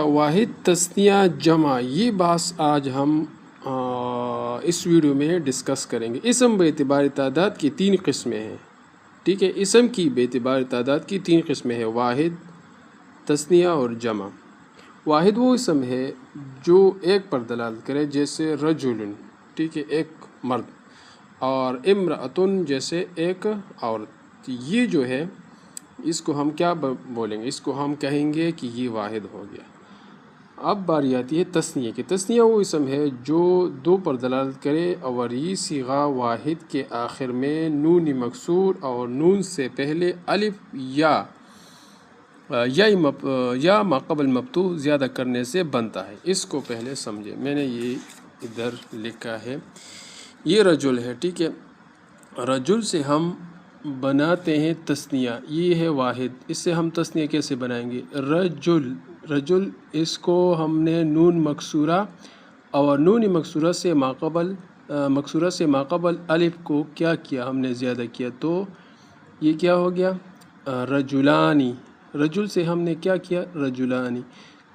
واحد تثنیہ جمع، یہ بحث آج ہم اس ویڈیو میں ڈسکس کریں گے۔ اسم بے اعتبار تعداد کی 3 قسمیں ہیں، ٹھیک ہے۔ اسم کی بے اعتبار تعداد کی 3 قسمیں ہیں، واحد، تثنیہ اور جمع۔ واحد وہ اسم ہے جو ایک پر دلالت کرے، جیسے رجل، ٹھیک ہے، ایک مرد، اور امرأتن، جیسے ایک عورت۔ یہ جو ہے اس کو ہم کیا بولیں گے؟ اس کو ہم کہیں گے کہ یہ واحد ہو گیا۔ اب باری آتی ہے تثنیہ کی۔ تثنیہ وہ اسم ہے جو 2 پر دلالت کرے اور یہ صیغہ واحد کے آخر میں نون مکسور اور نون سے پہلے الف یا ما قبل مفتوح زیادہ کرنے سے بنتا ہے۔ اس کو پہلے سمجھے، میں نے یہ ادھر لکھا ہے، یہ رجل ہے، ٹھیک ہے۔ رجل سے ہم بناتے ہیں تثنیہ، یہ ہے واحد، اس سے ہم تثنیہ کیسے بنائیں گے؟ رجل اس کو ہم نے نون مکسورہ اور نون مکسورہ سے ماقبل الف کو کیا کیا؟ ہم نے زیادہ کیا، تو یہ کیا ہو گیا؟ رجلانی۔ رجل سے ہم نے کیا کیا؟ رجلانی،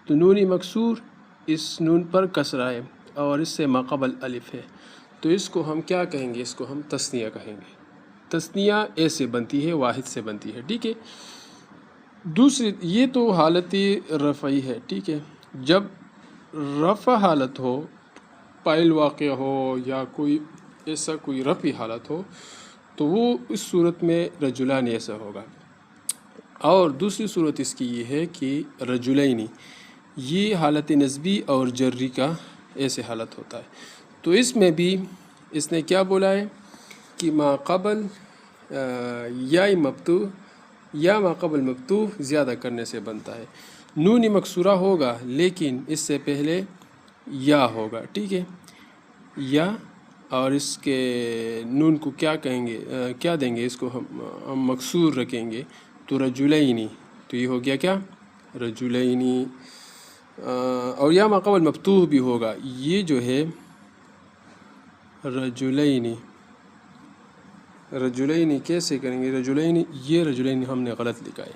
تو نون مکسور اس نون پر کسرہ ہے اور اس سے ماقبل الف ہے، تو اس کو ہم کیا کہیں گے؟ اس کو ہم تثنیہ کہیں گے۔ تثنیہ ایسے بنتی ہے، واحد سے بنتی ہے، ٹھیک ہے۔ دوسری، یہ تو حالت رفعی ہے، ٹھیک ہے۔ جب رفع حالت ہو، فاعل واقع ہو یا کوئی ایسا کوئی رفعی حالت ہو، تو وہ اس صورت میں رجلان ایسا ہوگا۔ اور دوسری صورت اس کی یہ ہے کہ رجلین، یہ حالت نسبی اور جری کا ایسے حالت ہوتا ہے۔ تو اس میں بھی اس نے کیا بولا ہے کہ ما قبل یا ما قبل مفتوح زیادہ کرنے سے بنتا ہے۔ نون مکسورہ ہوگا لیکن اس سے پہلے یا ہوگا، ٹھیک ہے، یا، اور اس کے نون کو کیا کہیں گے، کیا دیں گے؟ اس کو ہم مکسور رکھیں گے، تو رجلینی، تو یہ ہو گیا کیا؟ رجلینی۔ اور یا ما قبل مفتوح بھی ہوگا، یہ جو ہے رجلینی کیسے کریں گے؟ رجلینی، یہ رجلینی ہم نے غلط لکھا ہے،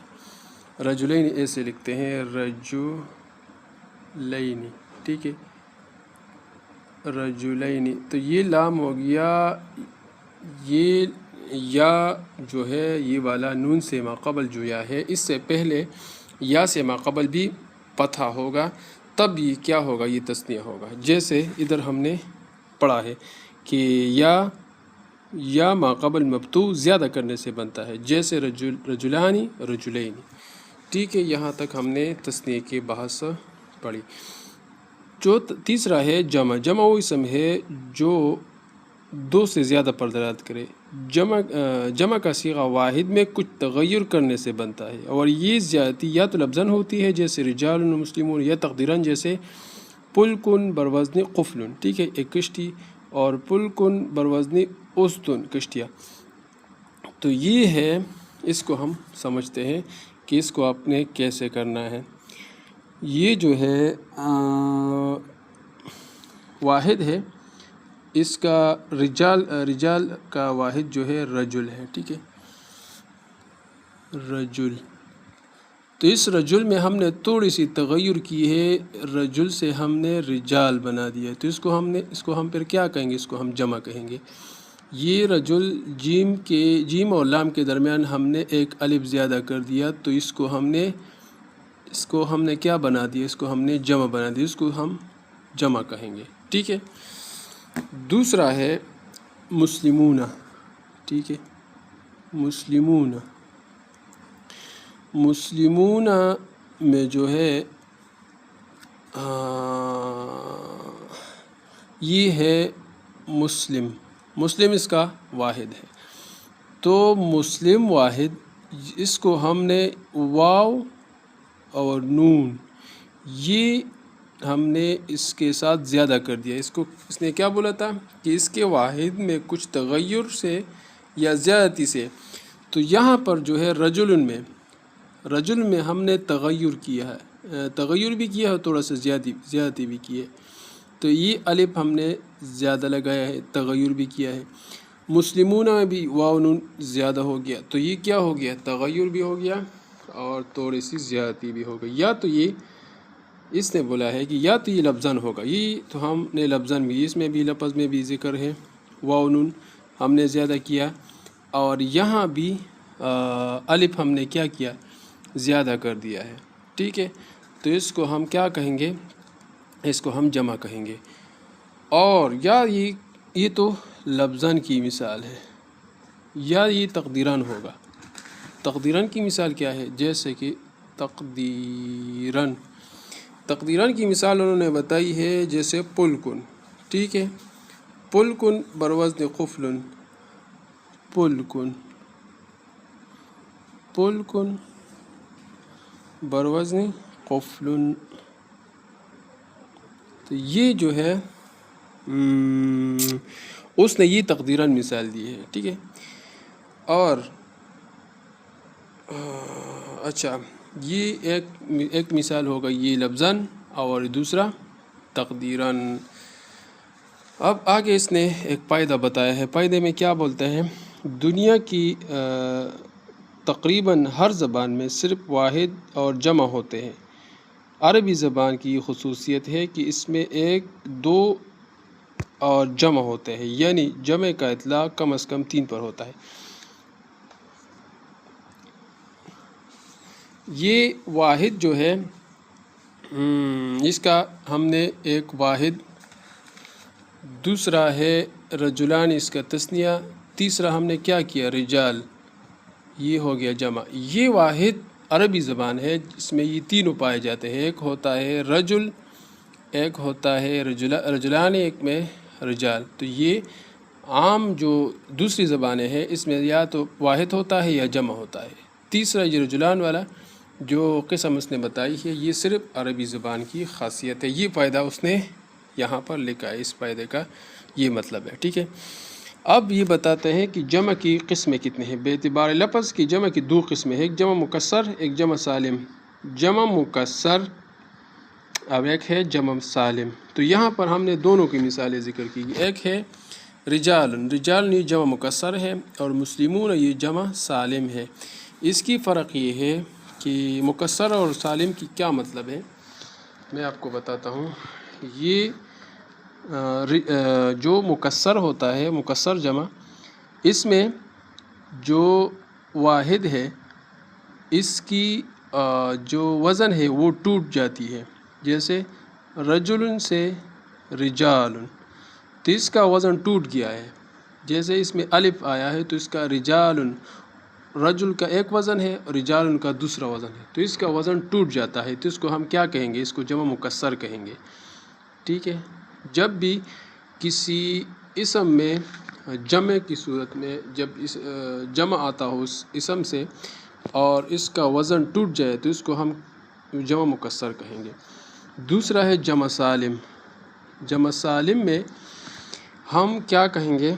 رجلینی ایسے لکھتے ہیں، رجلینی، ٹھیک ہے، رجلینی، تو یہ لام ہو گیا، یہ یا جو ہے یہ والا نون سے ماقبل جو یا ہے، اس سے پہلے یا سے ماقبل بھی فتحہ ہوگا، تب یہ کیا ہوگا؟ یہ تثنیہ ہوگا۔ جیسے ادھر ہم نے پڑھا ہے کہ یا ما قبل مفتوح زیادہ کرنے سے بنتا ہے، جیسے رجلانی، رجلینی، ٹھیک ہے۔ یہاں تک ہم نے تثنیہ کی بحث پڑھی۔ جو تیسرا ہے جمع۔ جمع وہ اسم ہے جو 2 سے زیادہ پر دلالت کرے۔ جمع کا صیغہ واحد میں کچھ تغیر کرنے سے بنتا ہے، اور یہ زیادتی یا تو لفظاً ہوتی ہے، جیسے رجال مسلمون، یا تقدیراً، جیسے پلکن بروزن قفل، ٹھیک ہے، ایک کشتی، اور پلکن بروزن استن، کشتیاں۔ تو یہ ہے، اس کو ہم سمجھتے ہیں کہ اس کو آپ نے کیسے کرنا ہے۔ یہ جو ہے واحد ہے، اس کا رجال کا واحد جو ہے رجل ہے، ٹھیک ہے، رجل۔ تو اس رجل میں ہم نے تھوڑی سی تغیر کی ہے، رجل سے ہم نے رجال بنا دیا، تو اس کو ہم پھر کیا کہیں گے؟ اس کو ہم جمع کہیں گے۔ یہ رجل جیم اور لام کے درمیان ہم نے ایک الف زیادہ کر دیا، تو اس کو ہم نے کیا بنا دیا؟ اس کو ہم نے جمع بنا دیا، اس کو ہم جمع کہیں گے، ٹھیک ہے۔ دوسرا ہے مسلمون، ٹھیک ہے، مسلمون میں جو ہے یہ ہے مسلم اس کا واحد ہے، تو مسلم واحد، اس کو ہم نے واو اور نون، یہ ہم نے اس کے ساتھ زیادہ کر دیا۔ اس نے کیا بولا تھا کہ اس کے واحد میں کچھ تغیر سے یا زیادتی سے، تو یہاں پر جو ہے رجل میں ہم نے تغیر کیا ہے، تغیر بھی کیا ہے، تھوڑا سا زیادتی بھی کی ہے، تو یہ الف ہم نے زیادہ لگایا ہے، تغیر بھی کیا ہے۔ مسلمون میں بھی واو نون زیادہ ہو گیا، تو یہ کیا ہو گیا؟ تغیر بھی ہو گیا اور تھوڑی سی زیادتی بھی ہو گئی، یا تو یہ اس نے بولا ہے کہ یا تو یہ لفظاً ہوگا، یہ تو ہم نے لفظاً بھی، اس میں بھی لفظ میں بھی ذکر ہے، واو نون ہم نے زیادہ کیا، اور یہاں بھی الف ہم نے کیا کیا، زیادہ کر دیا ہے، ٹھیک ہے. تو اس کو ہم کیا کہیں گے، اس کو ہم جمع کہیں گے. اور یا یہ تو لفظاً کی مثال ہے، یا یہ تقدیراً ہوگا. تقدیراً کی مثال کیا ہے، جیسے کہ تقدیراً کی مثال انہوں نے بتائی ہے، جیسے پلکن، ٹھیک ہے. پلکن بروزن قفلن، پلکن بروزن قفلن. تو یہ جو ہے اس نے یہ تقدیراً مثال دی ہے، ٹھیک ہے. اور اچھا، یہ ایک مثال ہوگا یہ لفظاً، اور دوسرا تقدیراً. اب آگے اس نے ایک قاعدہ بتایا ہے. قاعدے میں کیا بولتے ہیں، دنیا کی تقریباً ہر زبان میں صرف واحد اور جمع ہوتے ہیں. عربی زبان کی یہ خصوصیت ہے کہ اس میں ایک، دو اور جمع ہوتے ہیں، یعنی جمع کا اطلاق کم از کم 3 پر ہوتا ہے. یہ واحد جو ہے اس کا ہم نے ایک واحد، دوسرا ہے رجلان، اس کا تثنیہ، تیسرا ہم نے کیا کیا، رجال، یہ ہو گیا جمع. یہ واحد عربی زبان ہے جس میں یہ تینوں پائے جاتے ہیں. ایک ہوتا ہے رجل، ایک ہوتا ہے رجلان، ایک میں رجال. تو یہ عام جو دوسری زبانیں ہیں اس میں یا تو واحد ہوتا ہے یا جمع ہوتا ہے. تیسرا یہ رجلان والا جو قسم اس نے بتائی ہے، یہ صرف عربی زبان کی خاصیت ہے. یہ فائدہ اس نے یہاں پر لکھا ہے، اس فائدے کا یہ مطلب ہے، ٹھیک ہے. اب یہ بتاتے ہیں کہ جمع کی قسمیں کتنے ہیں. بے اعتبار لفظ کی جمع کی 2 قسمیں ہیں، ایک جمع مکسر، ایک جمع سالم. جمع مکسر، اب ایک ہے جمع سالم. تو یہاں پر ہم نے دونوں کی مثالیں ذکر کی. ایک ہے رجال، یہ جمع مکسر ہے، اور مسلمون یہ جمع سالم ہے. اس کی فرق یہ ہے کہ مکسر اور سالم کی کیا مطلب ہے، میں آپ کو بتاتا ہوں. یہ جو مکسر ہوتا ہے، مکسر جمع، اس میں جو واحد ہے اس کی جو وزن ہے وہ ٹوٹ جاتی ہے. جیسے رجل سے رجال، تو اس کا وزن ٹوٹ گیا ہے. جیسے اس میں الف آیا ہے تو اس کا رجال، رجل کا ایک وزن ہے اور رجال کا دوسرا وزن ہے، تو اس کا وزن ٹوٹ جاتا ہے. تو اس کو ہم کیا کہیں گے، اس کو جمع مکسر کہیں گے، ٹھیک ہے. جب بھی کسی اسم میں جمع کی صورت میں جب جمع آتا ہو اس اسم سے اور اس کا وزن ٹوٹ جائے تو اس کو ہم جمع مکسر کہیں گے. دوسرا ہے جمع سالم. جمع سالم میں ہم کیا کہیں گے،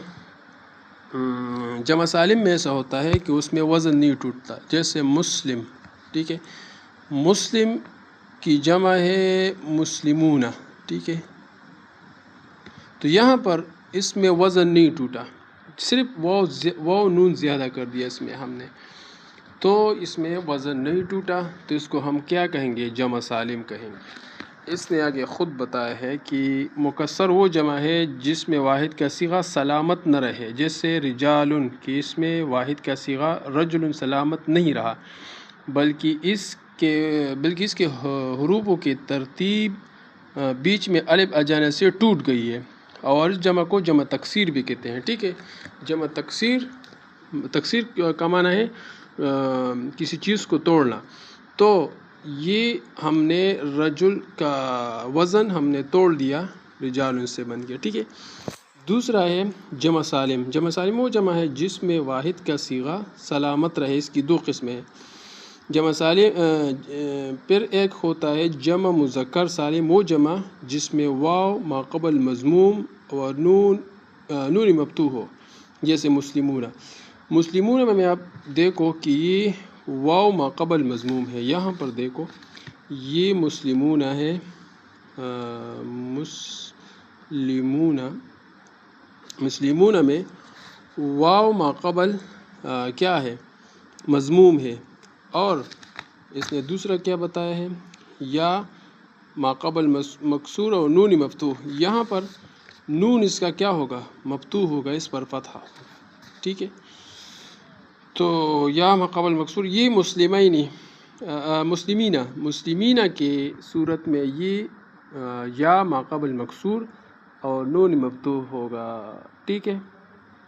جمع سالم میں ایسا ہوتا ہے کہ اس میں وزن نہیں ٹوٹتا. جیسے مسلم، ٹھیک ہے، مسلم کی جمع ہے مسلمون، ٹھیک ہے. تو یہاں پر اس میں وزن نہیں ٹوٹا، صرف واو نون زیادہ کر دیا اس میں ہم نے، تو اس میں وزن نہیں ٹوٹا. تو اس کو ہم کیا کہیں گے، جمع سالم کہیں گے. اس نے آگے خود بتایا ہے کہ مکسر وہ جمع ہے جس میں واحد کا صیغہ سلامت نہ رہے. جیسے رجال، کہ اس میں واحد کا صیغہ رجل سلامت نہیں رہا، بلکہ اس کے حروفوں کی ترتیب بیچ میں الف آ جانے سے ٹوٹ گئی ہے. اور اس جمع کو جمع تکسیر بھی کہتے ہیں، ٹھیک ہے. جمع تکسیر کا معنی ہے کسی چیز کو توڑنا. تو یہ ہم نے رجل کا وزن ہم نے توڑ دیا، رجال سے بن گیا، ٹھیک ہے. دوسرا ہے جمع سالم. جمع سالم وہ جمع ہے جس میں واحد کا صیغہ سلامت رہے. اس کی 2 قسمیں ہیں جمع سالم. پھر ایک ہوتا ہے جمع مذکر سالم، وہ جمع جس میں واو ما قبل مضموم اور نون مفتوح ہو. جیسے مسلمون میں آپ دیکھو کہ یہ واو ما قبل مضموم ہے. یہاں پر دیکھو یہ مسلمون ہے، مسلمون میں واو ما قبل کیا ہے، مضموم ہے. اور اس نے دوسرا کیا بتایا ہے، یا ما قبل مکسور اور نون مفتوح، یہاں پر نون اس کا کیا ہوگا؟ مفتوح ہوگا، اس پر فتحہ، ٹھیک ہے۔ تو یا ما قبل مکسور یہ مسلمینہ کے صورت میں یہ یا ما قبل مکسور اور نون مفتوح ہوگا، ٹھیک ہے۔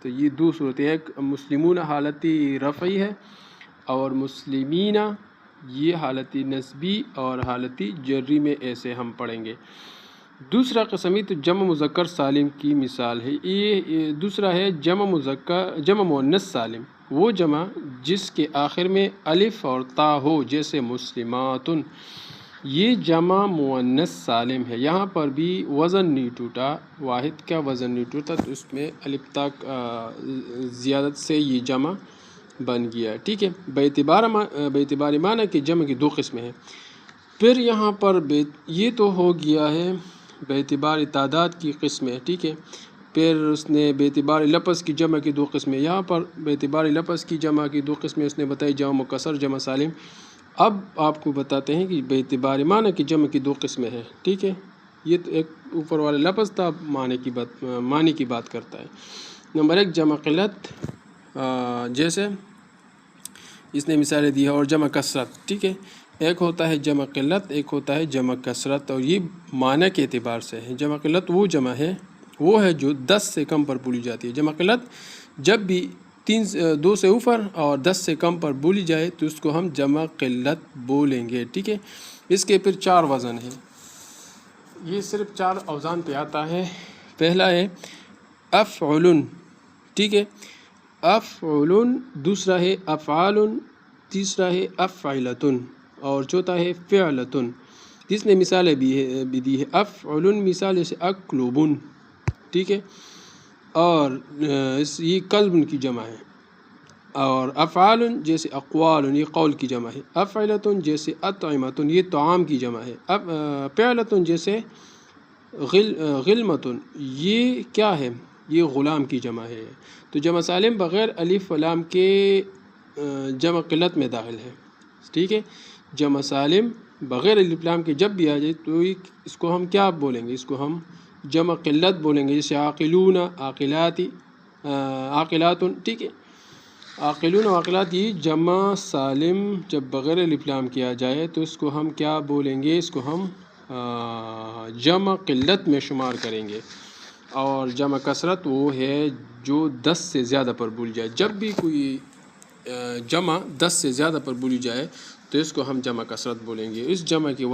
تو یہ دو صورتیں، ایک مسلمون حالتی رفعی ہے اور مسلمینہ یہ حالتی نسبی اور حالتی جری میں ایسے ہم پڑھیں گے۔ دوسرا قسمی تو جمع مذکر سالم کی مثال ہے، یہ دوسرا ہے جمع مؤنث سالم، وہ جمع جس کے آخر میں الف اور تا ہو، جیسے مسلماتن، یہ جمع مؤنث سالم ہے۔ یہاں پر بھی وزن نہیں ٹوٹا، واحد کا وزن نہیں ٹوٹا، تو اس میں الف تک زیادت سے یہ جمع بن گیا، ٹھیک ہے۔ باعتبار معنی کی جمع کی دو قسمیں ہیں۔ پھر یہاں پر یہ تو ہو گیا ہے باعتبار تعداد کی قسمیں، ٹھیک ہے۔ پھر اس نے باعتبار لفظ کی جمع کی دو قسمیں، یہاں پر باعتبار لفظ کی جمع کی دو قسمیں اس نے بتائی، جمع مکسر، جمع سالم۔ اب آپ کو بتاتے ہیں کہ باعتبار معنی کی جمع کی دو قسمیں ہیں، ٹھیک ہے۔ یہ تو ایک اوپر والا لفظ تھا، معنی کی بات کرتا ہے۔ نمبر ایک جمع قلت، جیسے اس نے مثالیں دی ہے، اور جمع کثرت، ٹھیک ہے۔ ایک ہوتا ہے جمع قلت، ایک ہوتا ہے جمع کثرت، اور یہ معنی کے اعتبار سے ہے۔ جمع قلت وہ ہے جو 10 سے کم پر بولی جاتی ہے۔ جمع قلت جب بھی 2 سے اوپر اور 10 سے کم پر بولی جائے تو اس کو ہم جمع قلت بولیں گے، ٹھیک ہے۔ اس کے پھر 4 وزن ہیں، یہ صرف 4 اوزان پہ آتا ہے۔ پہلا ہے افعل، ٹھیک ہے، افعل، دوسرا ہے افعال، تیسرا ہے افعلۃ، اور چوتھا ہے فعلۃ۔ جس نے مثالیں بھی دی ہے، افعل مثال جیسے اکلب، ٹھیک ہے، اور یہ قلب کی جمع ہے، اور افعال جیسے اقوال، یہ قول کی جمع ہے، افعلۃ جیسے اطعمۃ، یہ طعام کی جمع ہے، فعلۃ جیسے غلمۃ، یہ کیا ہے؟ یہ غلام کی جمع ہے۔ تو جمع سالم بغیر الف و لام کے جمع قلت میں داخل ہے، ٹھیک ہے۔ جمع سالم بغیر الف لام کے جب بھی آ جائے تو اس کو ہم کیا بولیں گے؟ اس کو ہم جمع قلت بولیں گے، جیسے عاقلون، عاقلات، عاقلات، ٹھیک ہے۔ عاقلون و عاقلات یہ جمع سالم جب بغیر الف لام کیا جائے تو اس کو ہم کیا بولیں گے؟ اس کو ہم جمع قلت میں شمار کریں گے۔ اور جمع کثرت وہ ہے جو 10 سے زیادہ پر بولی جائے۔ جب بھی کوئی جمع 10 سے زیادہ پر بولی جائے تو اس کو ہم جمع کثرت بولیں گے۔ اس جمع کے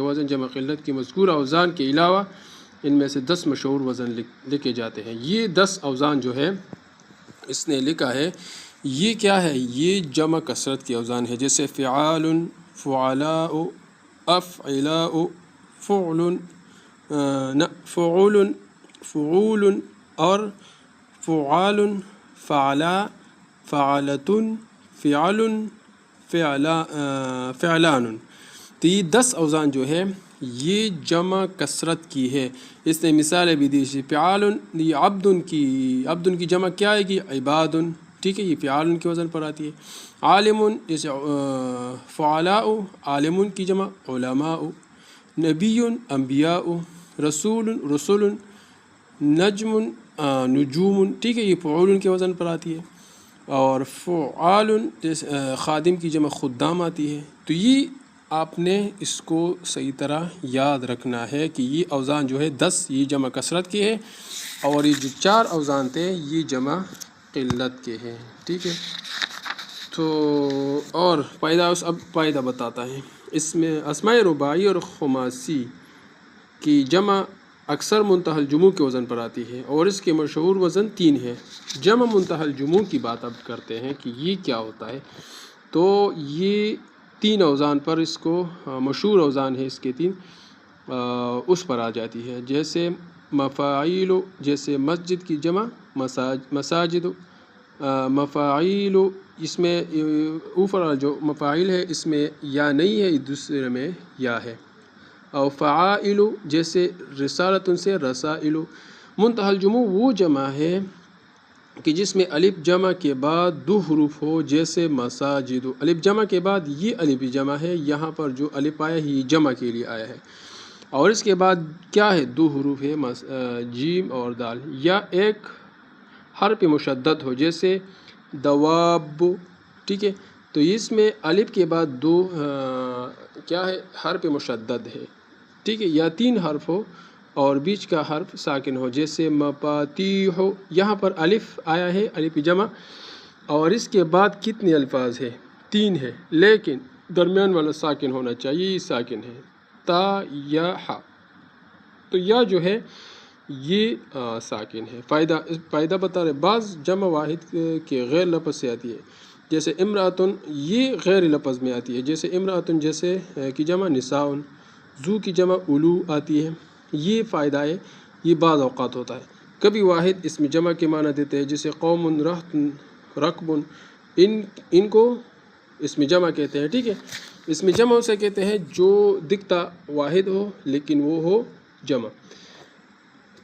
وزن جمع قلت کی مذکورہ اوزان کے علاوہ ان میں سے 10 مشہور وزن لکھے جاتے ہیں۔ یہ 10 اوزان جو ہے اس نے لکھا ہے، یہ کیا ہے؟ یہ جمع کثرت کی اوزان ہے، جیسے فعال، فعلاء، افعلاء، فعول، فعول، اور فعال، فعلا، فعلۃ، فعل، فعلان۔ تو یہ 10 اوزان جو ہے یہ جمع کثرت کی ہے۔ اس نے مثالیں بھی دی، فعال، یہ عبد کی جمع کیا ہے کہ عباد، ٹھیک ہے، یہ فعال کے وزن پر آتی ہے۔ عالم جیسے فعلاء، عالم کی جمع علماء، نبی انبیاء، رسول رسل، نجم نجوم، ٹھیک ہے، یہ فعول کے وزن پر آتی ہے۔ اور فعال جیسے خادم کی جمع خدام آتی ہے۔ تو یہ آپ نے اس کو صحیح طرح یاد رکھنا ہے کہ یہ اوزان جو ہے 10 یہ جمع کثرت کے ہے، اور یہ جو 4 اوزان تھے یہ جمع قلت کے ہیں، ٹھیک ہے۔ تو اور اب فائدہ بتاتا ہے، اس میں اسماء رباعی اور خماسی کی جمع اکثر منتہی الجموع کے وزن پر آتی ہے، اور اس کے مشہور وزن 3 ہے۔ جمع منتہی الجموع کی بات اب کرتے ہیں کہ یہ کیا ہوتا ہے۔ تو یہ 3 اوزان پر اس کو مشہور اوزان ہے، اس کے 3 اس پر آ جاتی ہے، جیسے مفاعیل، جیسے مسجد کی جمع مساجد، مفاعیل، اس میں اوپر جو مفاعیل ہے اس میں یا نہیں ہے، دوسرے میں یا ہے۔ اور فعائل جیسے رسالۃ سے رسائل۔ منتہی الجموع وہ جمع ہے کہ جس میں الف جمع کے بعد دو حروف ہو، جیسے مساجد۔ الف جمع کے بعد یہ الف جمع ہے، یہاں پر جو الف آیا ہے یہ جمع کے لیے آیا ہے، اور اس کے بعد کیا ہے، دو حروف ہے، جیم اور دال، یا ایک حرف مشدد ہو جیسے دواب، ٹھیک ہے، تو اس میں الف کے بعد دو کیا ہے، حرف مشدد ہے، ٹھیک ہے، یا تین حرف ہو اور بیچ کا حرف ساکن ہو جیسے مفاتیح ہو، یہاں پر الف آیا ہے، الف جمع، اور اس کے بعد کتنے الفاظ ہے، تین ہے، لیکن درمیان والا ساکن ہونا چاہیے، یہ ساکن ہے، تا یا ہا، تو یا جو ہے یہ ساکن ہے۔ فائدہ بتا رہے، بعض جمع واحد کے غیر لفظ سے آتی ہے، جیسے امراتن، یہ غیر لفظ میں آتی ہے، جیسے امراتن جیسے کی جمع نساؤن، زو کی جمع اولو آتی ہے، یہ فائدہ ہے، یہ بعض اوقات ہوتا ہے۔ کبھی واحد اس میں جمع کے معنی دیتے ہیں، جیسے قوم، رہط، رکب، ان کو اس میں جمع کہتے ہیں، ٹھیک ہے، اس میں جمع اسے کہتے ہیں جو دکھتا واحد ہو لیکن وہ ہو جمع۔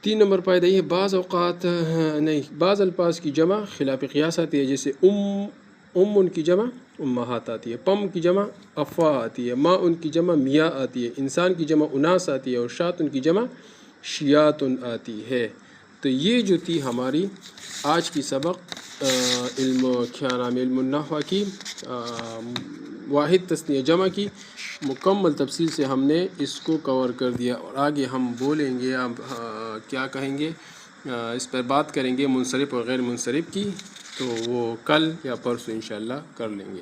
3 نمبر فائدہ یہ ہے، بعض اوقات نہیں، بعض الفاظ کی جمع خلاف قیاس آتی ہے، جیسے ان کی جمع امہات آتی ہے، پم کی جمع افواہ آتی ہے، ماں ان کی جمع میاں آتی ہے، انسان کی جمع اناس آتی ہے، اور شات ان کی جمع شیاتن آتی ہے۔ تو یہ جو تھی ہماری آج کی سبق علم النحو کی واحد تثنیہ جمع کی مکمل تفصیل سے ہم نے اس کو کور کر دیا، اور آگے ہم بولیں گے، اب کیا کہیں گے، اس پر بات کریں گے منصرف اور غیر منصرف کی، تو وہ کل یا پرسوں انشاءاللہ کر لیں گے۔